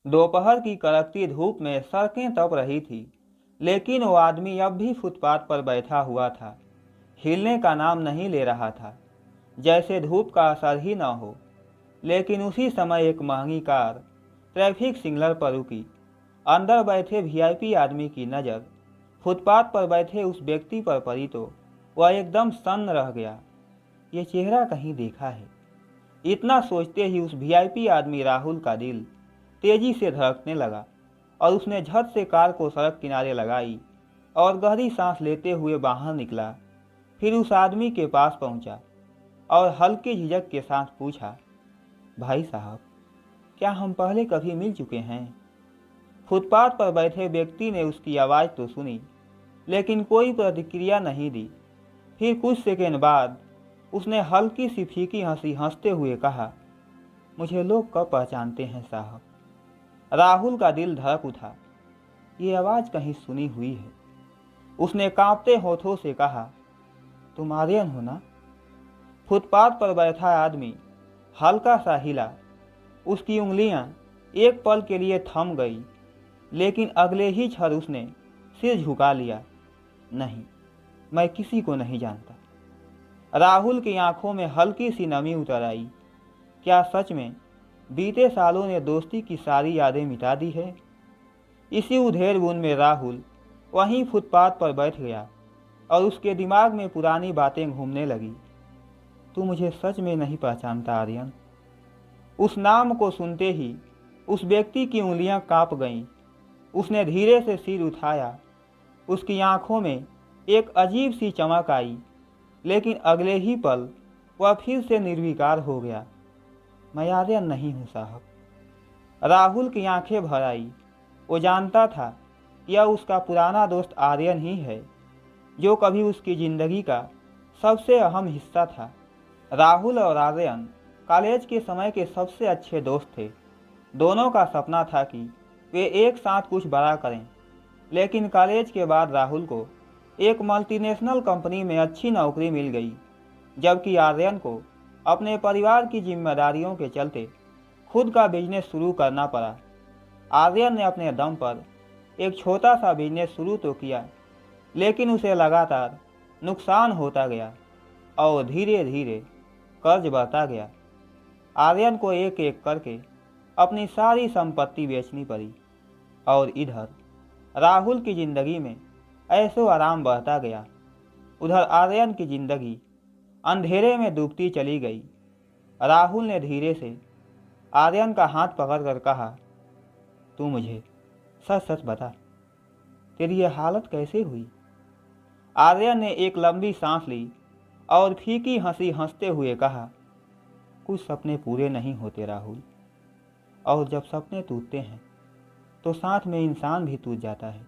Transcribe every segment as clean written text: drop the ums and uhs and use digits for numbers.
दोपहर की कड़कती धूप में सड़कें तप रही थी, लेकिन वो आदमी अब भी फुटपाथ पर बैठा हुआ था। हिलने का नाम नहीं ले रहा था, जैसे धूप का असर ही न हो। लेकिन उसी समय एक महंगी कार ट्रैफिक सिग्नल पर रुकी। अंदर बैठे वीआईपी आदमी की नज़र फुटपाथ पर बैठे उस व्यक्ति पर पड़ी तो वह एकदम सन्न रह गया। ये चेहरा कहीं देखा है। इतना सोचते ही उस वीआईपी आदमी राहुल का दिल तेजी से धड़कने लगा और उसने झट से कार को सड़क किनारे लगाई और गहरी सांस लेते हुए बाहर निकला। फिर उस आदमी के पास पहुंचा और हल्के झिझक के साथ पूछा, भाई साहब, क्या हम पहले कभी मिल चुके हैं? फुटपाथ पर बैठे व्यक्ति ने उसकी आवाज़ तो सुनी, लेकिन कोई प्रतिक्रिया नहीं दी। फिर कुछ सेकंड बाद उसने हल्की सी फीकी हंसी हंसते हुए कहा, मुझे लोग कब पहचानते हैं साहब। राहुल का दिल धड़क उठा। ये आवाज़ कहीं सुनी हुई है। उसने कांपते होठों से कहा, तुम आर्यन हो ना? फुटपाथ पर बैठा आदमी हल्का सा हिला। उसकी उंगलियां एक पल के लिए थम गई, लेकिन अगले ही क्षण उसने सिर झुका लिया। नहीं, मैं किसी को नहीं जानता। राहुल की आंखों में हल्की सी नमी उतर आई। क्या सच में बीते सालों ने दोस्ती की सारी यादें मिटा दी है? इसी उधेड़ बुन में राहुल वहीं फुटपाथ पर बैठ गया और उसके दिमाग में पुरानी बातें घूमने लगी। तू मुझे सच में नहीं पहचानता आर्यन? उस नाम को सुनते ही उस व्यक्ति की उंगलियां कांप गईं। उसने धीरे से सिर उठाया। उसकी आंखों में एक अजीब सी चमक आई, लेकिन अगले ही पल वह फिर से निर्विकार हो गया। मैं आर्यन नहीं हूँ साहब। राहुल की आंखें भर आई। वो जानता था यह उसका पुराना दोस्त आर्यन ही है, जो कभी उसकी ज़िंदगी का सबसे अहम हिस्सा था। राहुल और आर्यन कॉलेज के समय के सबसे अच्छे दोस्त थे। दोनों का सपना था कि वे एक साथ कुछ बड़ा करें, लेकिन कॉलेज के बाद राहुल को एक मल्टीनेशनल कंपनी में अच्छी नौकरी मिल गई, जबकि आर्यन को अपने परिवार की जिम्मेदारियों के चलते खुद का बिजनेस शुरू करना पड़ा। आर्यन ने अपने दम पर एक छोटा सा बिजनेस शुरू तो किया, लेकिन उसे लगातार नुकसान होता गया और धीरे धीरे कर्ज बढ़ता गया। आर्यन को एक एक करके अपनी सारी संपत्ति बेचनी पड़ी और इधर राहुल की ज़िंदगी में ऐशो आराम बढ़ता गया। उधर आर्यन की ज़िंदगी अंधेरे में डूबती चली गई। राहुल ने धीरे से आर्यन का हाथ पकड़कर कहा, तू मुझे सच सच बता, तेरी यह हालत कैसे हुई? आर्यन ने एक लंबी सांस ली और फीकी हंसी हंसते हुए कहा, कुछ सपने पूरे नहीं होते राहुल, और जब सपने टूटते हैं तो साथ में इंसान भी टूट जाता है।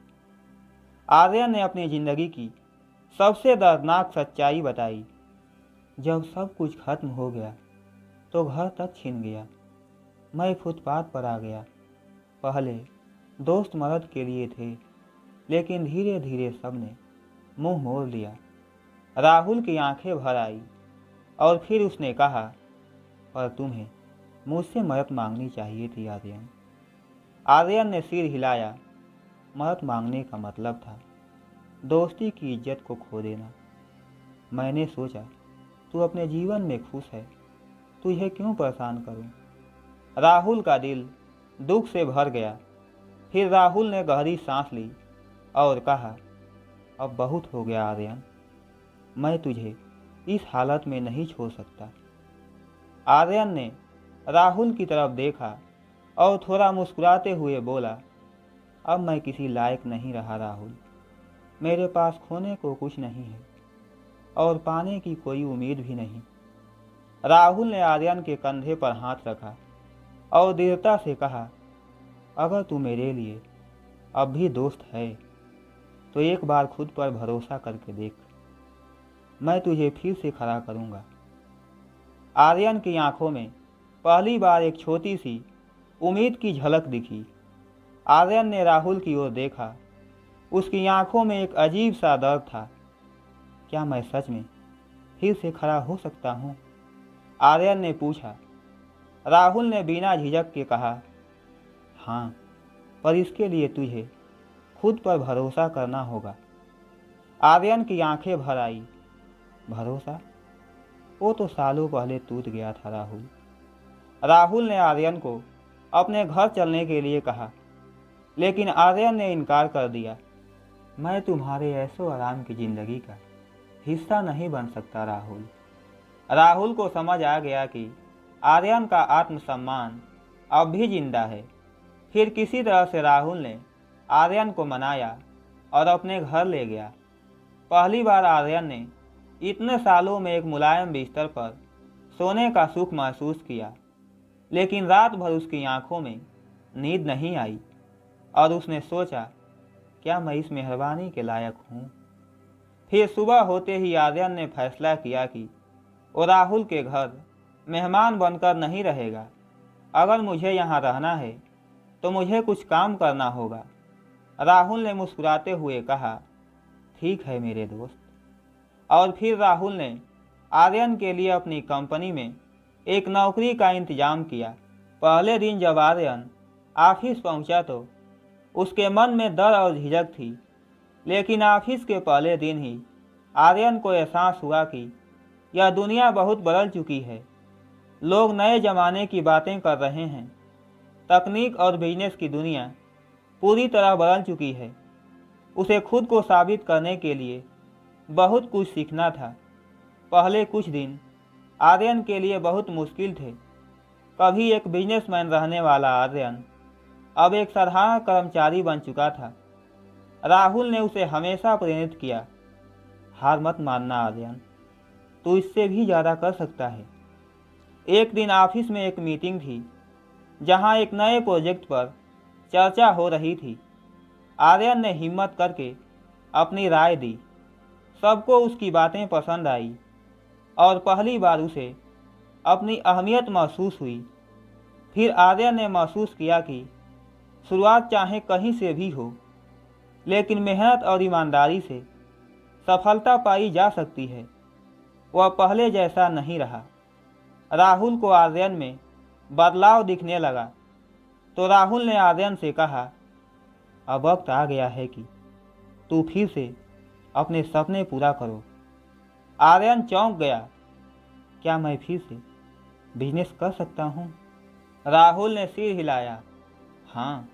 आर्यन ने अपनी ज़िंदगी की सबसे दर्दनाक सच्चाई बताई। जब सब कुछ खत्म हो गया तो घर तक छिन गया। मैं फुटपाथ पर आ गया। पहले दोस्त मदद के लिए थे, लेकिन धीरे धीरे सबने मुंह मोड़ लिया। राहुल की आंखें भर आई और फिर उसने कहा, पर तुम्हें मुझसे मदद मांगनी चाहिए थी आर्यन। आर्यन ने सिर हिलाया। मदद मांगने का मतलब था दोस्ती की इज्जत को खो देना। मैंने सोचा तू अपने जीवन में खुश है, तुझे क्यों परेशान करूं? राहुल का दिल दुख से भर गया। फिर राहुल ने गहरी सांस ली और कहा, अब बहुत हो गया आर्यन, मैं तुझे इस हालत में नहीं छोड़ सकता। आर्यन ने राहुल की तरफ देखा और थोड़ा मुस्कुराते हुए बोला, अब मैं किसी लायक नहीं रहा राहुल। मेरे पास खोने को कुछ नहीं है और पाने की कोई उम्मीद भी नहीं। राहुल ने आर्यन के कंधे पर हाथ रखा और दृढ़ता से कहा, अगर तू मेरे लिए अब भी दोस्त है तो एक बार खुद पर भरोसा करके देख, मैं तुझे फिर से खड़ा करूंगा। आर्यन की आंखों में पहली बार एक छोटी सी उम्मीद की झलक दिखी। आर्यन ने राहुल की ओर देखा। उसकी आंखों में एक अजीब सा डर था। क्या मैं सच में फिर से खड़ा हो सकता हूँ? आर्यन ने पूछा। राहुल ने बिना झिझक के कहा, हाँ, पर इसके लिए तुझे खुद पर भरोसा करना होगा। आर्यन की आंखें भर आई। भरोसा? वो तो सालों पहले टूट गया था राहुल। राहुल ने आर्यन को अपने घर चलने के लिए कहा, लेकिन आर्यन ने इनकार कर दिया। मैं तुम्हारे ऐशो आराम की जिंदगी का हिस्सा नहीं बन सकता राहुल। राहुल को समझ आ गया कि आर्यन का आत्मसम्मान अब भी जिंदा है। फिर किसी तरह से राहुल ने आर्यन को मनाया और अपने घर ले गया। पहली बार आर्यन ने इतने सालों में एक मुलायम बिस्तर पर सोने का सुख महसूस किया, लेकिन रात भर उसकी आंखों में नींद नहीं आई और उसने सोचा, क्या मैं इस मेहरबानी के लायक हूँ? फिर सुबह होते ही आर्यन ने फैसला किया कि वो राहुल के घर मेहमान बनकर नहीं रहेगा। अगर मुझे यहाँ रहना है तो मुझे कुछ काम करना होगा। राहुल ने मुस्कुराते हुए कहा, ठीक है मेरे दोस्त। और फिर राहुल ने आर्यन के लिए अपनी कंपनी में एक नौकरी का इंतजाम किया। पहले दिन जब आर्यन ऑफिस पहुंचा तो उसके मन में डर और झिझक थी, लेकिन ऑफिस के पहले दिन ही आर्यन को एहसास हुआ कि यह दुनिया बहुत बदल चुकी है। लोग नए जमाने की बातें कर रहे हैं। तकनीक और बिजनेस की दुनिया पूरी तरह बदल चुकी है। उसे खुद को साबित करने के लिए बहुत कुछ सीखना था। पहले कुछ दिन आर्यन के लिए बहुत मुश्किल थे। कभी एक बिजनेसमैन रहने वाला आर्यन अब एक साधारण कर्मचारी बन चुका था। राहुल ने उसे हमेशा प्रेरित किया, हार मत मानना आर्यन, तू इससे भी ज़्यादा कर सकता है। एक दिन ऑफिस में एक मीटिंग थी जहां एक नए प्रोजेक्ट पर चर्चा हो रही थी। आर्यन ने हिम्मत करके अपनी राय दी। सबको उसकी बातें पसंद आई और पहली बार उसे अपनी अहमियत महसूस हुई। फिर आर्यन ने महसूस किया कि शुरुआत चाहे कहीं से भी हो, लेकिन मेहनत और ईमानदारी से सफलता पाई जा सकती है। वह पहले जैसा नहीं रहा। राहुल को आर्यन में बदलाव दिखने लगा तो राहुल ने आर्यन से कहा, अब वक्त आ गया है कि तू फिर से अपने सपने पूरा करो। आर्यन चौंक गया, क्या मैं फिर से बिजनेस कर सकता हूँ? राहुल ने सिर हिलाया, हाँ,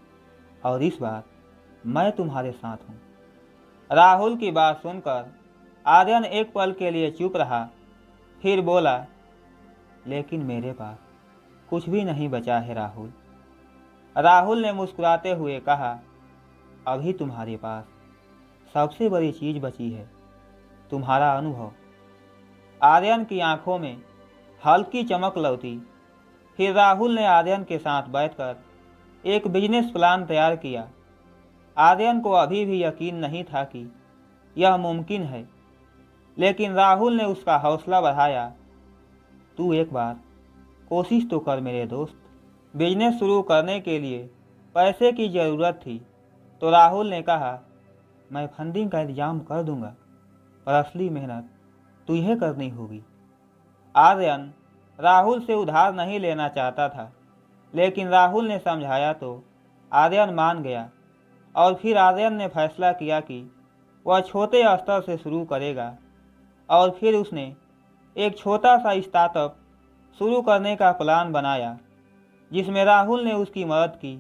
और इस बार मैं तुम्हारे साथ हूँ। राहुल की बात सुनकर आर्यन एक पल के लिए चुप रहा, फिर बोला, लेकिन मेरे पास कुछ भी नहीं बचा है राहुल। राहुल ने मुस्कुराते हुए कहा, अभी तुम्हारे पास सबसे बड़ी चीज बची है, तुम्हारा अनुभव। आर्यन की आंखों में हल्की चमक लौटी। फिर राहुल ने आर्यन के साथ बैठकर एक बिजनेस प्लान तैयार किया। आर्यन को अभी भी यकीन नहीं था कि यह मुमकिन है, लेकिन राहुल ने उसका हौसला बढ़ाया। तू एक बार कोशिश तो कर मेरे दोस्त। बिजनेस शुरू करने के लिए पैसे की ज़रूरत थी तो राहुल ने कहा, मैं फंडिंग का इंतजाम कर दूंगा, पर असली मेहनत तुझे करनी होगी। आर्यन राहुल से उधार नहीं लेना चाहता था, लेकिन राहुल ने समझाया तो आर्यन मान गया। और फिर आर्यन ने फैसला किया कि वह छोटे स्तर से शुरू करेगा। और फिर उसने एक छोटा सा स्टार्टअप शुरू करने का प्लान बनाया, जिसमें राहुल ने उसकी मदद की।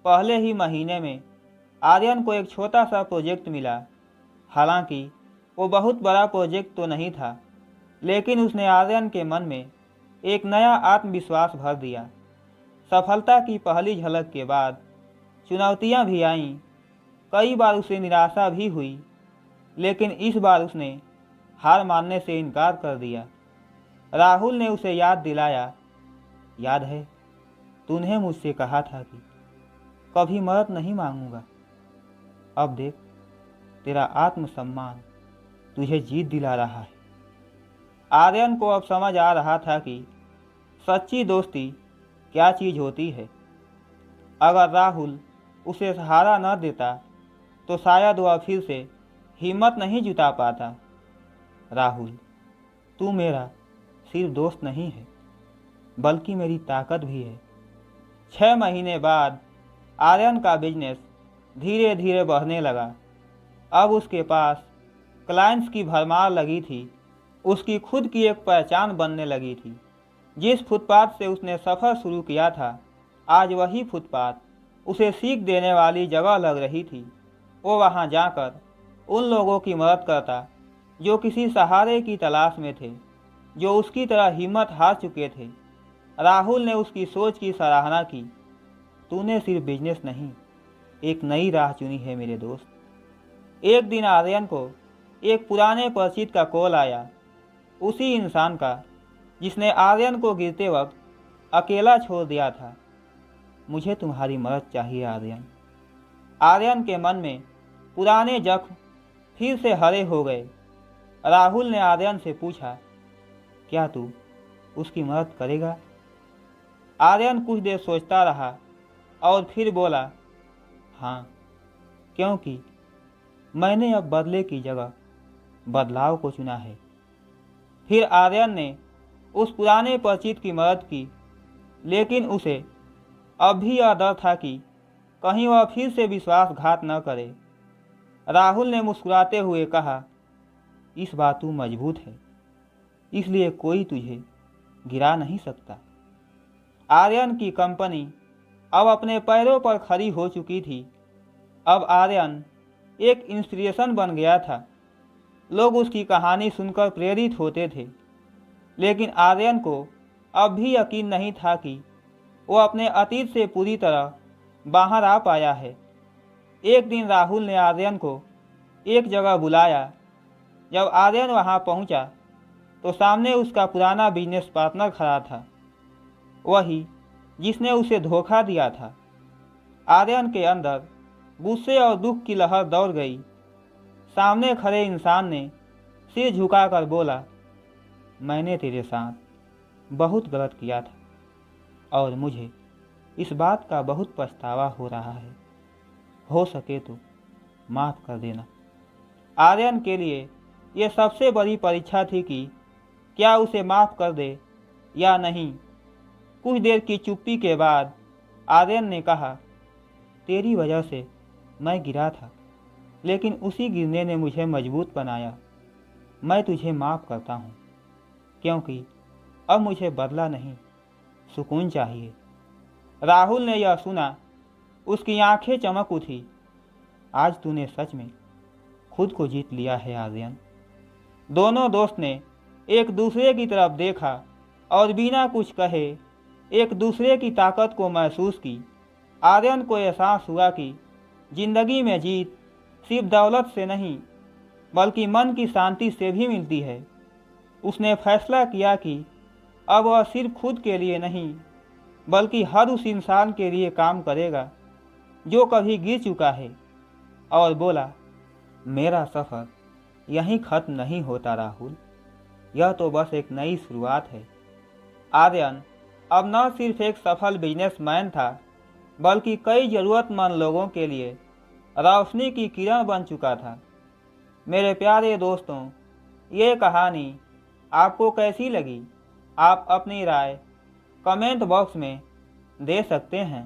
पहले ही महीने में आर्यन को एक छोटा सा प्रोजेक्ट मिला। हालांकि वो बहुत बड़ा प्रोजेक्ट तो नहीं था, लेकिन उसने आर्यन के मन में एक नया आत्मविश्वास भर दिया। सफलता की पहली झलक के बाद चुनौतियां भी आईं। कई बार उसे निराशा भी हुई, लेकिन इस बार उसने हार मानने से इनकार कर दिया। राहुल ने उसे याद दिलाया, याद है तूने मुझसे कहा था कि कभी मदद नहीं मांगूंगा। अब देख, तेरा आत्मसम्मान तुझे जीत दिला रहा है। आर्यन को अब समझ आ रहा था कि सच्ची दोस्ती क्या चीज़ होती है। अगर राहुल उसे सहारा न देता तो शायद वह फिर से हिम्मत नहीं जुटा पाता। राहुल, तू मेरा सिर्फ दोस्त नहीं है, बल्कि मेरी ताकत भी है। 6 महीने बाद आर्यन का बिजनेस धीरे धीरे बढ़ने लगा। अब उसके पास क्लाइंट्स की भरमार लगी थी। उसकी खुद की एक पहचान बनने लगी थी। जिस फुटपाथ से उसने सफ़र शुरू किया था, आज वही फुटपाथ उसे सीख देने वाली जगह लग रही थी। वो वहाँ जाकर उन लोगों की मदद करता जो किसी सहारे की तलाश में थे, जो उसकी तरह हिम्मत हार चुके थे। राहुल ने उसकी सोच की सराहना की। तूने सिर्फ बिजनेस नहीं, एक नई राह चुनी है मेरे दोस्त। एक दिन आर्यन को एक पुराने परिचित का कॉल आया, उसी इंसान का जिसने आर्यन को गिरते वक्त अकेला छोड़ दिया था। मुझे तुम्हारी मदद चाहिए आर्यन। आर्यन के मन में पुराने जख्म फिर से हरे हो गए। राहुल ने आर्यन से पूछा, क्या तू उसकी मदद करेगा? आर्यन कुछ देर सोचता रहा और फिर बोला, हाँ, क्योंकि मैंने अब बदले की जगह बदलाव को चुना है। फिर आर्यन ने उस पुराने परिचित की मदद की, लेकिन उसे अब भी यह डर था कि कहीं वह फिर से विश्वासघात न करे। राहुल ने मुस्कुराते हुए कहा, इस बार तू मजबूत है, इसलिए कोई तुझे गिरा नहीं सकता। आर्यन की कंपनी अब अपने पैरों पर खड़ी हो चुकी थी। अब आर्यन एक इंस्पिरेशन बन गया था। लोग उसकी कहानी सुनकर प्रेरित होते थे, लेकिन आर्यन को अब भी यकीन नहीं था कि वो अपने अतीत से पूरी तरह बाहर आ पाया है। एक दिन राहुल ने आर्यन को एक जगह बुलाया। जब आर्यन वहां पहुंचा तो सामने उसका पुराना बिजनेस पार्टनर खड़ा था, वही जिसने उसे धोखा दिया था। आर्यन के अंदर गुस्से और दुख की लहर दौड़ गई। सामने खड़े इंसान ने सिर झुकाकर बोला, मैंने तेरे साथ बहुत गलत किया था और मुझे इस बात का बहुत पछतावा हो रहा है। हो सके तो माफ़ कर देना। आर्यन के लिए यह सबसे बड़ी परीक्षा थी कि क्या उसे माफ़ कर दे या नहीं। कुछ देर की चुप्पी के बाद आर्यन ने कहा, तेरी वजह से मैं गिरा था, लेकिन उसी गिरने ने मुझे मजबूत बनाया। मैं तुझे माफ़ करता हूँ, क्योंकि अब मुझे बदला नहीं, सुकून चाहिए। राहुल ने यह सुना, उसकी आंखें चमक उठी। आज तूने सच में खुद को जीत लिया है आर्यन। दोनों दोस्त ने एक दूसरे की तरफ देखा और बिना कुछ कहे एक दूसरे की ताकत को महसूस की। आर्यन को एहसास हुआ कि जिंदगी में जीत सिर्फ दौलत से नहीं, बल्कि मन की शांति से भी मिलती है। उसने फैसला किया कि अब वह सिर्फ खुद के लिए नहीं, बल्कि हर उस इंसान के लिए काम करेगा जो कभी गिर चुका है, और बोला, मेरा सफ़र यहीं ख़त्म नहीं होता राहुल, यह तो बस एक नई शुरुआत है। आर्यन अब न सिर्फ एक सफल बिजनेसमैन था, बल्कि कई ज़रूरतमंद लोगों के लिए रोशनी की किरण बन चुका था। मेरे प्यारे दोस्तों, ये कहानी आपको कैसी लगी? आप अपनी राय कमेंट बॉक्स में दे सकते हैं।